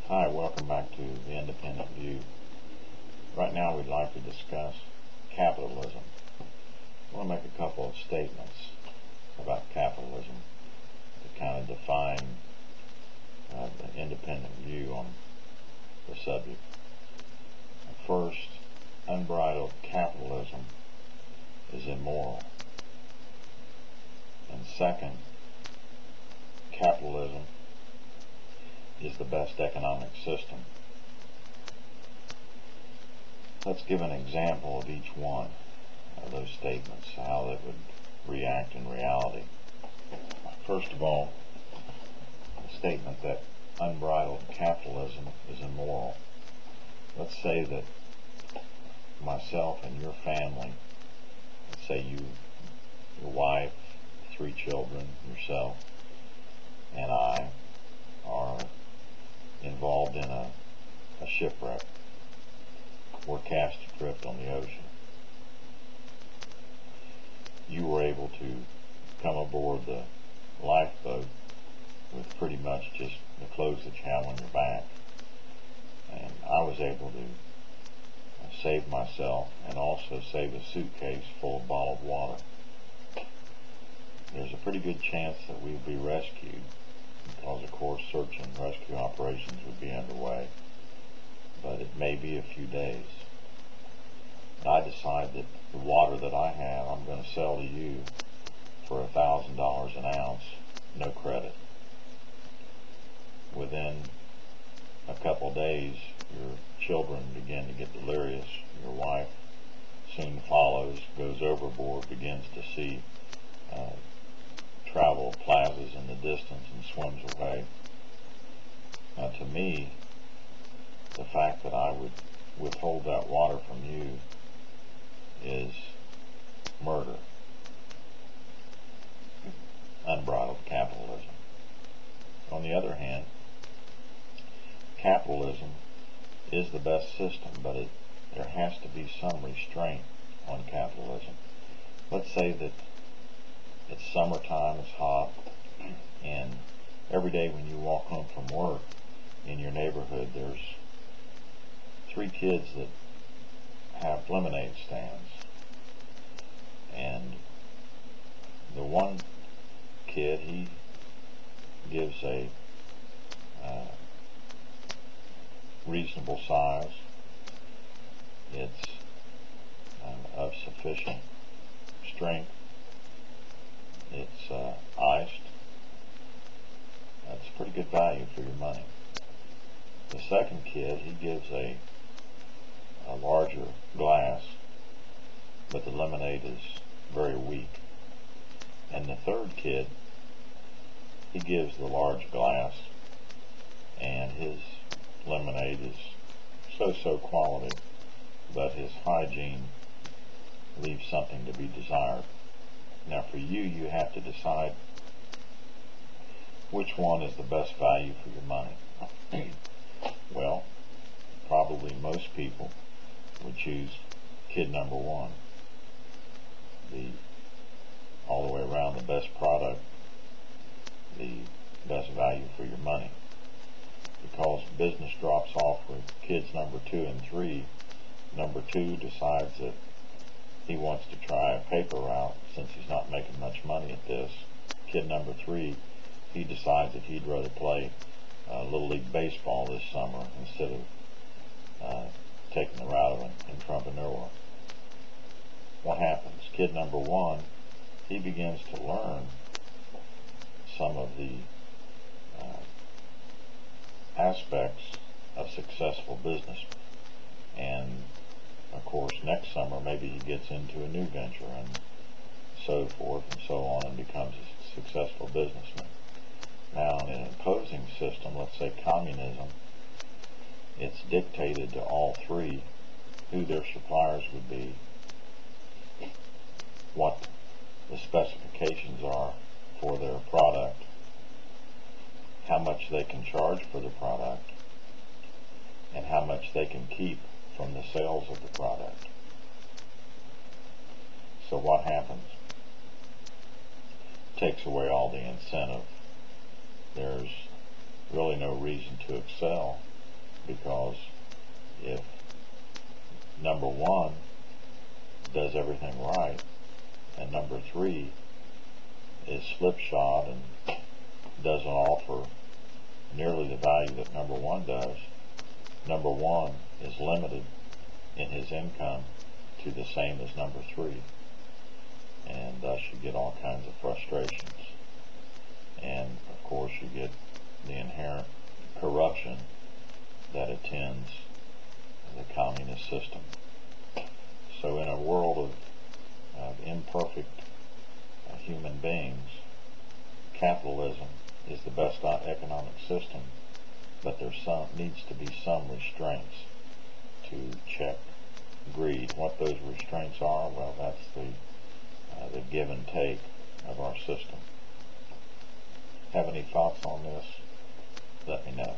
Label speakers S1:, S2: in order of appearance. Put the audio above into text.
S1: Hi, welcome back to The Independent View. Right now we'd like to discuss capitalism. I want to make a couple of statements about capitalism to kind of define the independent view on the subject. First, unbridled capitalism is immoral. And second, capitalism is the best economic system. Let's give an example of each one of those statements, how it would react in reality. First of all, the statement that unbridled capitalism is immoral. Let's say that myself and your family, let's say your wife, 3 children, yourself, and I are involved in a shipwreck. We're cast adrift on the ocean. You were able to come aboard the lifeboat with pretty much just the clothes that you have on your back. And I was able to save myself and also save a suitcase full of bottled water. There's a pretty good chance that we would be rescued, because of course search and rescue operations would be underway, but it may be a few days. And I decide that the water that I have I'm going to sell to you for $1,000 an ounce, no credit. Within a couple days your children begin to get delirious, your wife soon follows, goes overboard, begins to see travel plazas in the distance and swims away. Now to me, the fact that I would withhold that water from you is murder. Unbridled capitalism. On the other hand, capitalism is the best system, but there has to be some restraint on capitalism. Let's say that it's summertime, it's hot, and every day when you walk home from work in your neighborhood, there's 3 kids that have lemonade stands. And the one kid, he gives a reasonable size. It's of sufficient strength. It's iced. That's pretty good value for your money. The second kid, he gives a larger glass, but the lemonade is very weak. And the third kid, he gives the large glass, and his lemonade is so-so quality, but his hygiene leaves something to be desired. Now for you, you have to decide which one is the best value for your money. Well, probably most people would choose kid number 1, all the way around the best product, the best value for your money. Because business drops off with kids number 2 and 3, number 2 decides that he wants to try a paper route since he's not making much money at this. Kid number 3, he decides that he'd rather play Little League Baseball this summer instead of taking the route of an entrepreneur. What happens? Kid number 1, he begins to learn some of the aspects of successful business, and of course next summer maybe he gets into a new venture and so forth and so on, and becomes a successful businessman. Now in an opposing system, let's say communism, it's dictated to all 3 who their suppliers would be, what the specifications are for their product, how much they can charge for the product, and how much they can keep from the sales of the product. So what happens? Takes away all the incentive. There's really no reason to excel because if number one does everything right and number three is slipshod and doesn't offer nearly the value that number one does, number one is limited in his income to the same as number three, and thus you get all kinds of frustrations. And of course you get the inherent corruption that attends the communist system. So in a world of imperfect human beings, capitalism is the best economic system, but there needs to be some restraints to check greed. What those restraints are, well, that's the give and take of our system. Have any thoughts on this? Let me know.